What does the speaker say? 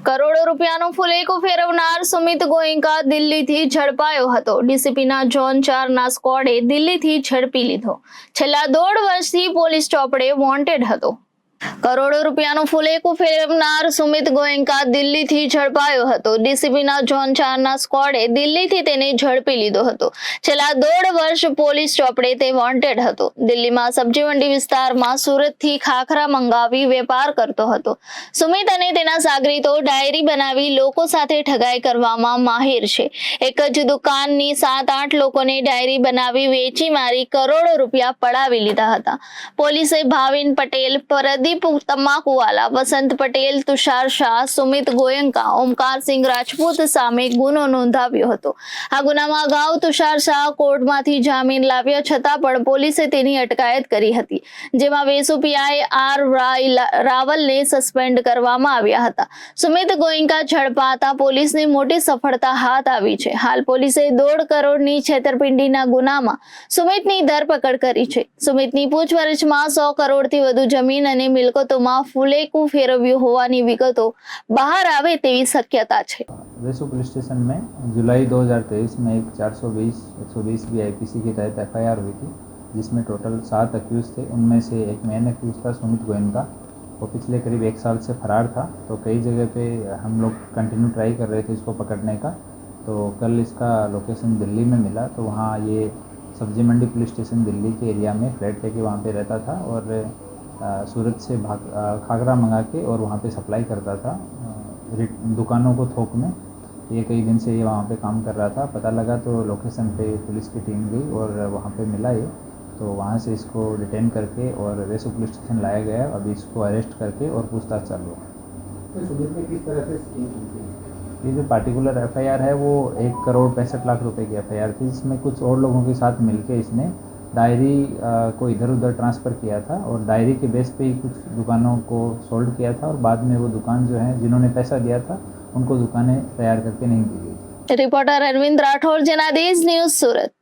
કરોડો રૂપિયાનો ફુલેકો ફેરવનાર સુમિત ગોયંકા દિલ્હીથી ઝડપાયો હતો। ડીસીપીના ઝોન 4ના સ્ક્વોડે દિલ્હીથી ઝડપી લીધો। છેલ્લા 1.5 વર્ષથી પોલીસ ચોપડે વોન્ટેડ હતો। કરોડો રૂપિયાનો ફુલેકો ફેરવનાર સુમિત ગોયંકા દિલ્હીથી ઝડપાયો હતો। ડીસીપીના ઝોન 4ના સ્ક્વોડે દિલ્હીથી તેને ઝડપી લીધો હતો। છેલ્લા 1.5 વર્ષ પોલીસ ચોપડે તે વોન્ટેડ હતો। દિલ્હીમાં સબ્જી મંડી વિસ્તારમાં સુરતથી ખાખરા મંગાવી વેપાર કરતો હતો। સુમિત અને તેના સાગરીતો ડાયરી બનાવી લોકો સાથે ઠગાઈ કરવામાં માહિર છે। એક જ દુકાનની 7-8 લોકોને ડાયરી બનાવી વેચી મારી કરોડો રૂપિયા પડાવી લીધા હતા। પોલીસે ભાવિન પટેલ, પ્રદીપ તમાકુવાલા, વસંત પટેલ, તુષાર શાહ, સુમિત ગોયંકા, ઓમકાર સિંહ રાજપૂત સામે ગુનો નોંધાવ્યો હતો। આ ગુનામાં અગાઉ તુષાર શાહ કોર્ટમાંથી જામીન લાવ્યા છતાં પણ પોલીસે તેની અટકાયત કરી હતી, જેમાં વેસુ પીઆઈ આર રાવલને સસ્પેન્ડ કરવામાં આવ્યા હતા। સુમિત ગોયંકા ઝડપાતા પોલીસને મોટી સફળતા હાથ આવી છે। હાલ પોલીસે 1.5 કરોડની છેતરપિંડીના ગુનામાં સુમિતની ધરપકડ કરી છે। સુમિતની પૂછપરછમાં 100 કરોડથી વધુ જમીન અને મિલકતોમાં ફુલેકું ફેરવ્યું હોવાની વિગતો બહાર આવે તેવી શક્યતા છે। वेसु पुलिस स्टेशन में जुलाई 2023 में एक 420 बी आईपीसी के तहत एफआईआर हुई थी, जिसमें टोटल 7 अक्यूज थे। उनमें से एक मेन अक्यूज था सुमित गोयंका। वो पिछले करीब 1 साल से फरार था, तो कई जगह पे हम लोग कंटिन्यू ट्राई कर रहे थे इसको पकड़ने का। तो कल इसका लोकेशन दिल्ली में मिला, तो वहाँ ये सब्जी मंडी पुलिस स्टेशन दिल्ली के एरिया में फ्लैट लेके वहाँ पे रहता था और सूरत से खाखरा मंगा के और वहाँ पे सप्लाई करता था दुकानों को थोक में। ये कई दिन से ये वहाँ पे काम कर रहा था। पता लगा तो लोकेशन पे पुलिस की टीम गई और वहाँ पे मिला ये, तो वहाँ से इसको डिटेन करके और वेसु पुलिस स्टेशन लाया गया। अभी इसको अरेस्ट करके और पूछताछ चालू है। तो सुमित ने किस तरह से स्कीम की थी? ये जो पार्टिकुलर एफआईआर है वो 1 करोड़ 65 लाख रुपए की एफआईआर थी, जिसमें कुछ और लोगों के साथ मिलके इसने डायरी को इधर उधर ट्रांसफ़र किया था और डायरी के बेस पे ही कुछ दुकानों को सोल्ड किया था और बाद में वो दुकान जो है जिन्होंने पैसा दिया था उनको दुकानें तैयार करके नहीं दी गई। रिपोर्टर अरविंद राठौर, जनादेश न्यूज़, सूरत।